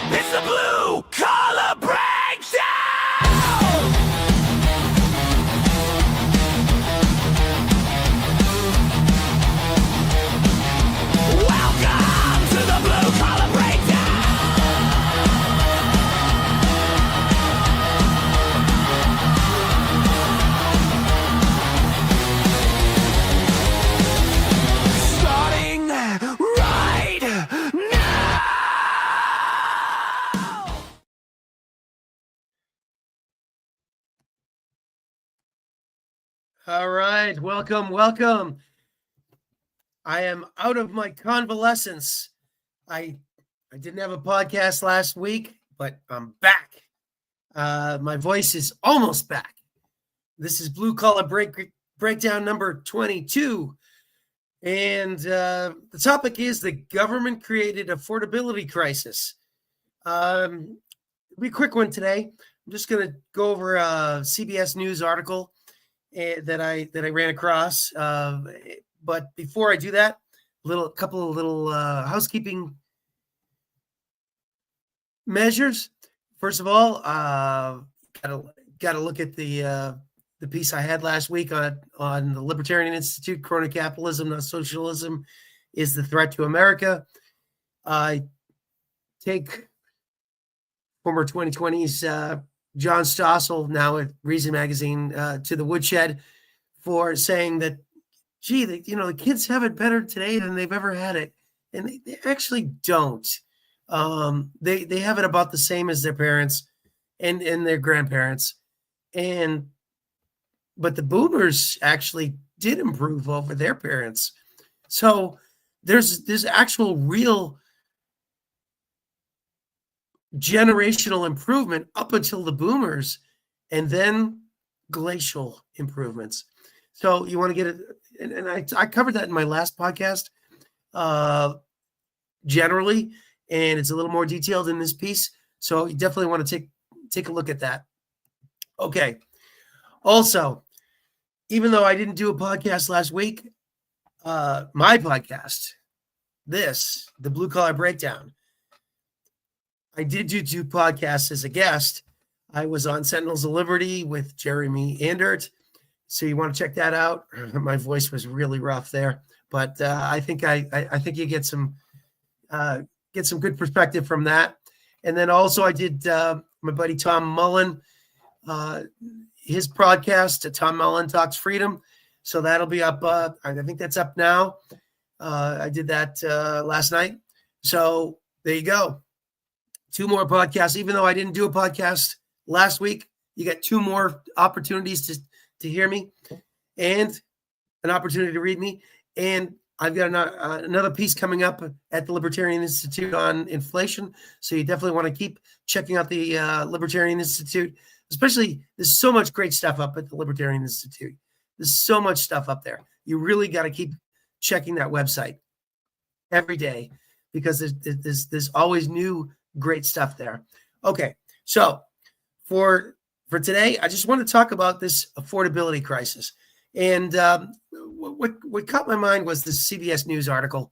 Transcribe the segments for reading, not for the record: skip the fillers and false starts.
It's the Blue Collar Breakdown! Welcome to the Blue Collar Breakdown! Starting right now! All right, welcome. I am out of my convalescence. I didn't have a podcast last week, but I'm back. My voice is almost back. This is Blue Collar Breakdown number 22. And the topic is the government-created affordability crisis. It'll be a quick one today. I'm just going to go over a CBS News article that I ran across. But before I do that, a couple of little housekeeping measures. First of all, gotta look at the piece I had last week on the Libertarian Institute. Crony capitalism, not socialism, is the threat to America. I take former 2020s John Stossel, now at Reason Magazine, to the woodshed for saying that, gee, the kids have it better today than they've ever had it. And they actually don't. They have it about the same as their parents and their grandparents. But the boomers actually did improve over their parents. So there's actual real generational improvement up until the boomers, and then glacial improvements. So you want to get it, and I covered that in my last podcast generally, and it's a little more detailed in this piece. So you definitely want to take a look at that. Okay. Also, even though I didn't do a podcast last week, my podcast, the Blue Collar Breakdown, I did do 2 podcasts as a guest. I was on Sentinels of Liberty with Jeremy Andert. So you want to check that out. My voice was really rough there, but I think you get some good perspective from that. And then also I did my buddy Tom Mullen, his podcast, Tom Mullen Talks Freedom. So that'll be up. I think that's up now. I did that last night. So there you go. 2 more podcasts. Even though I didn't do a podcast last week, you got 2 more opportunities to hear me and an opportunity to read me. And I've got another piece coming up at the Libertarian Institute on inflation. So you definitely want to keep checking out the Libertarian Institute, especially there's so much great stuff up at the Libertarian Institute. There's so much stuff up there. You really got to keep checking that website every day because there's always new great stuff there. Okay. So for today, I just want to talk about this affordability crisis. And what caught my mind was this CBS News article,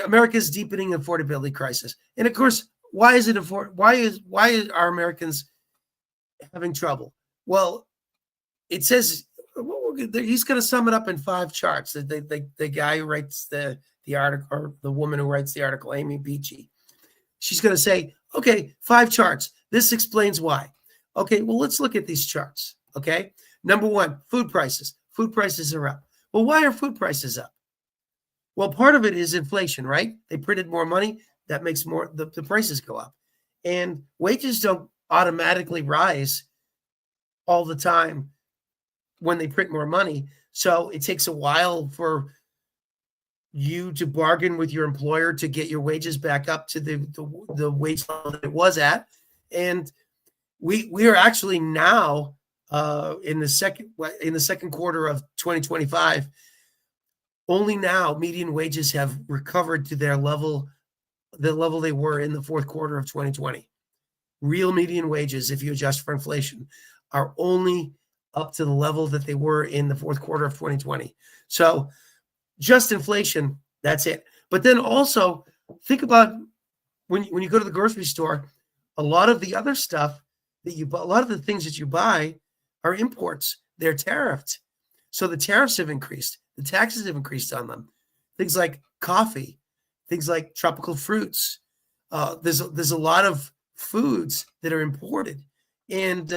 America's deepening affordability crisis. And of course, why are Americans having trouble? Well, it says he's going to sum it up in 5 charts. The guy who writes the article, or the woman who writes the article, Amy Beachy, she's going to say, okay, 5 charts. This explains why. Okay, well, let's look at these charts. Okay, number 1, food prices. Food prices are up. Well, why are food prices up? Well, part of it is inflation, right? They printed more money. That makes the prices go up. And wages don't automatically rise all the time when they print more money. So it takes a while for you to bargain with your employer to get your wages back up to the wage level that it was at. And we are actually now in the second quarter of 2025, only now median wages have recovered to the level they were in the fourth quarter of 2020. Real median wages, if you adjust for inflation, are only up to the level that they were in the fourth quarter of 2020. So just inflation, that's it. But then also think about when you go to the grocery store, a lot of the other stuff that you buy, a lot of the things that you buy are imports. They're tariffed. So the tariffs have increased. The taxes have increased on them. Things like coffee, things like tropical fruits. There's a lot of foods that are imported, and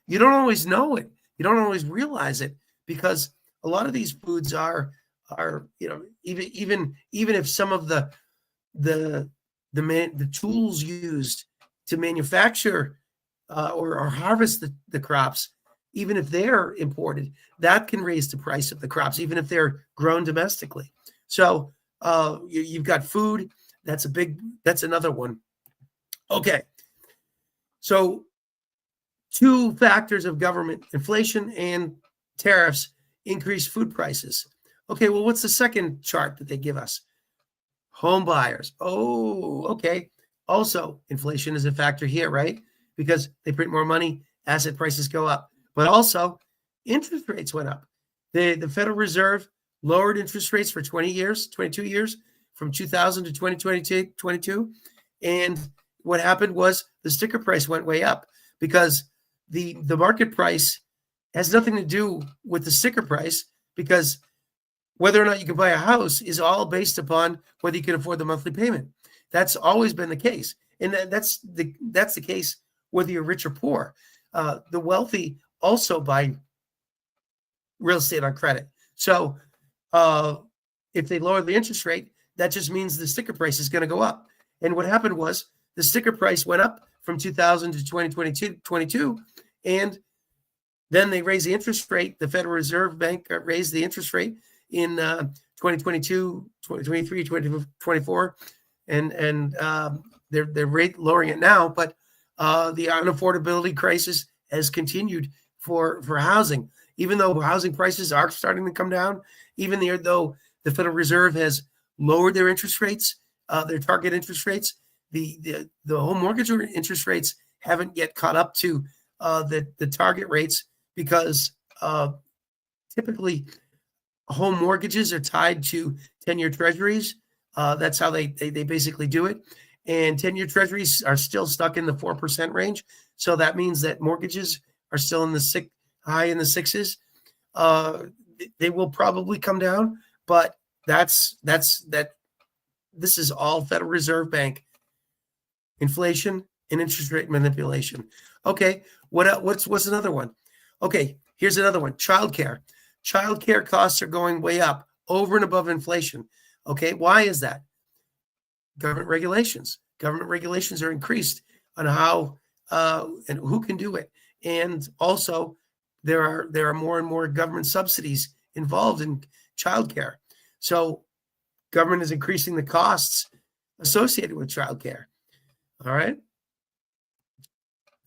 you don't always know it. You don't always realize it because a lot of these foods are even if some of the tools used to manufacture or harvest the crops, even if they're imported, that can raise the price of the crops, even if they're grown domestically. So you've got food. That's another one. Okay. So 2 factors of government: inflation and tariffs increase food prices. Okay. Well, what's the second chart that they give us? Home buyers. Oh, okay. Also, inflation is a factor here, right? Because they print more money, asset prices go up. But also, interest rates went up. The Federal Reserve lowered interest rates for 22 years, from 2000 to 2022. And what happened was the sticker price went way up because the market price has nothing to do with the sticker price, because whether or not you can buy a house is all based upon whether you can afford the monthly payment. That's always been the case. And that's the case whether you're rich or poor. The wealthy also buy real estate on credit. So if they lower the interest rate, that just means the sticker price is going to go up. And what happened was the sticker price went up from 2000 to 2022, and then they raised the interest rate. The Federal Reserve Bank raised the interest rate in 2022, 2023, 2024, and they're lowering it now. But the unaffordability crisis has continued for housing, even though housing prices are starting to come down, even though the Federal Reserve has lowered their interest rates, their target interest rates. The home mortgage interest rates haven't yet caught up to the target rates, because typically home mortgages are tied to 10-year treasuries. That's how they basically do it. And 10-year treasuries are still stuck in the 4% range. So that means that mortgages are still in the high in the sixes. They will probably come down, but that's that. This is all Federal Reserve Bank inflation and interest rate manipulation. Okay, what's another one? Okay, here's another one. Childcare. Childcare costs are going way up, over and above inflation. Okay, why is that? Government regulations. Government regulations are increased on how and who can do it, and also there are more and more government subsidies involved in childcare. So government is increasing the costs associated with childcare. All right.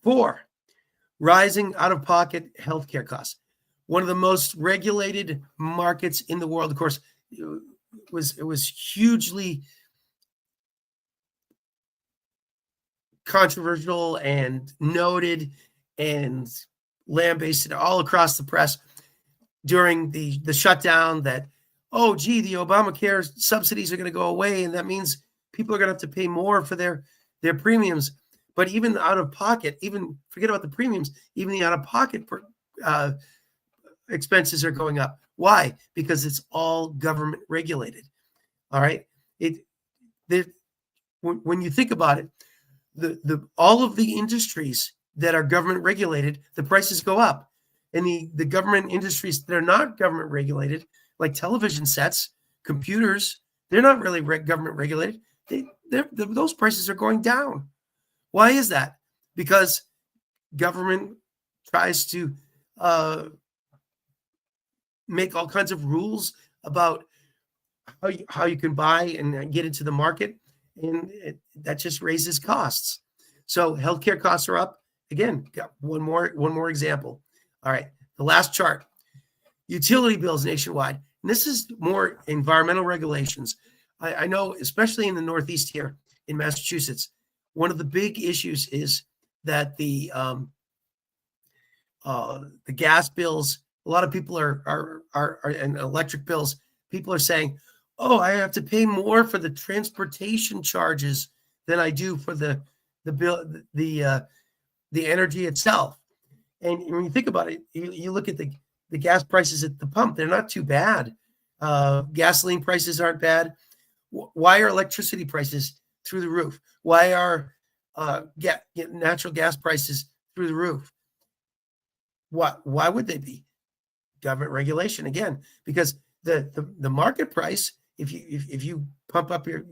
4, rising out-of-pocket healthcare costs. One of the most regulated markets in the world. Of course, it was hugely controversial and noted and lambasted all across the press during the shutdown that, oh, gee, the Obamacare subsidies are going to go away, and that means people are going to have to pay more for their premiums. But even out of pocket, even forget about the premiums, even the out of pocket expenses are going up. Why? Because it's all government regulated. All right. When you think about it, all of the industries that are government regulated, the prices go up. And the government industries that are not government regulated, like television sets, computers, they're not really government regulated. Those prices are going down. Why is that? Because government tries to make all kinds of rules about how you can buy and get into the market, and that just raises costs. So healthcare costs are up. Again, got one more example. All right, the last chart. Utility bills nationwide. And this is more environmental regulations. I know, especially in the Northeast here in Massachusetts, one of the big issues is that the the gas bills. A lot of people are and electric bills. People are saying, "Oh, I have to pay more for the transportation charges than I do for the bill, the energy itself." And when you think about it, you look at the gas prices at the pump; they're not too bad. Gasoline prices aren't bad. Why are electricity prices through the roof? Why are natural gas prices through the roof? Why would they be? Government regulation again, because the market price, if you pump up your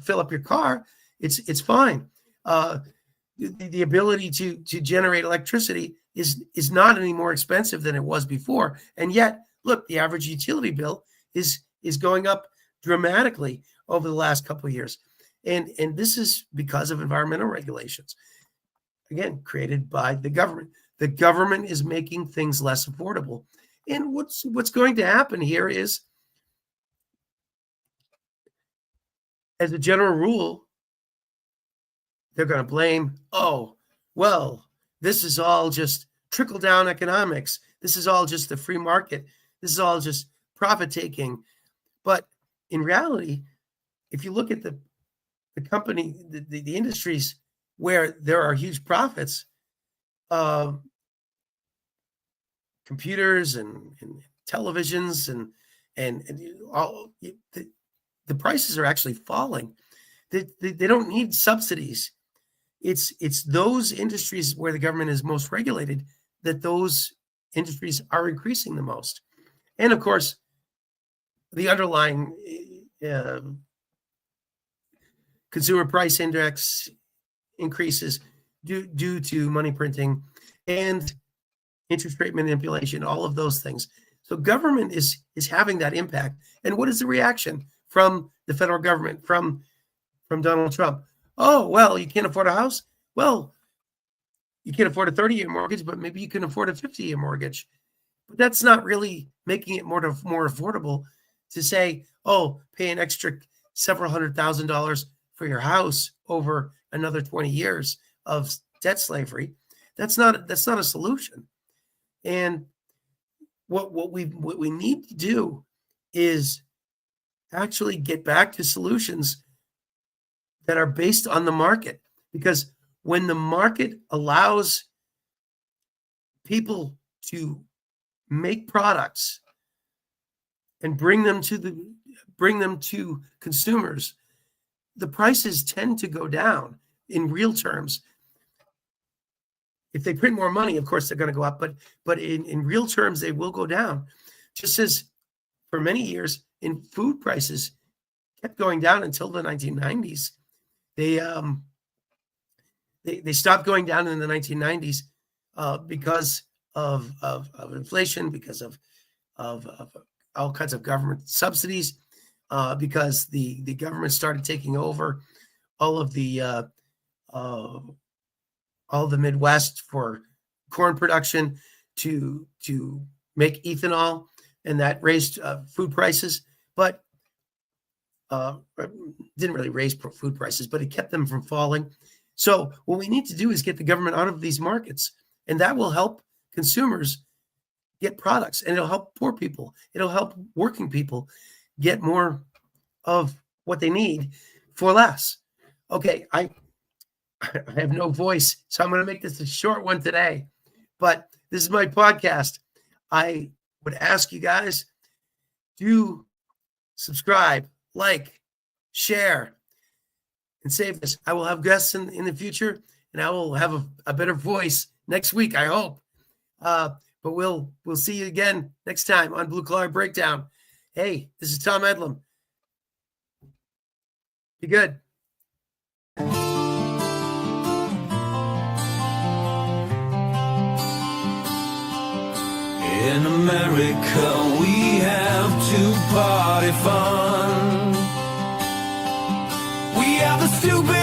fill up your car, it's fine. The ability to generate electricity is not any more expensive than it was before, and yet look, the average utility bill is going up dramatically over the last couple of years, and this is because of environmental regulations, again created by the government. The government is making things less affordable, and what's going to happen here is, as a general rule, they're going to blame, oh, well, this is all just trickle down economics. This is all just the free market. This is all just profit taking. But in reality, if you look at the company, the industries where there are huge profits, computers and televisions and all, the prices are actually falling. They don't need subsidies. It's those industries where the government is most regulated that those industries are increasing the most. And of course, the underlying consumer price index increases due to money printing and interest rate manipulation, all of those things. So government is having that impact. And what is the reaction from the federal government, from Donald Trump? Oh, well, you can't afford a house? Well, you can't afford a 30-year mortgage, but maybe you can afford a 50-year mortgage. But that's not really making it more affordable to say, oh, pay an extra several $100,000 for your house over another 20 years of debt slavery. That's not a solution. And what we need to do is actually get back to solutions that are based on the market, because when the market allows people to make products and bring them to consumers, the prices tend to go down in real terms. If they print more money, of course they're going to go up, but in real terms they will go down. Just as for many years in food prices kept going down until the 1990s. They stopped going down in the 1990s because of inflation, because of all kinds of government subsidies, because the government started taking over all of the Midwest for corn production to make ethanol, and that raised food prices, but didn't really raise food prices, but it kept them from falling. So what we need to do is get the government out of these markets, and that will help consumers get products, and it'll help poor people. It'll help working people get more of what they need for less. Okay, I have no voice, so I'm going to make this a short one today, but this is my podcast. I would ask you guys to subscribe, like, share, and save this. I will have guests in the future, and I will have a better voice next week, I hope. But we'll see you again next time on Blue Collar Breakdown. Hey, this is Tom Eddlem. Be good. In America, we have to party fun. We have the stupid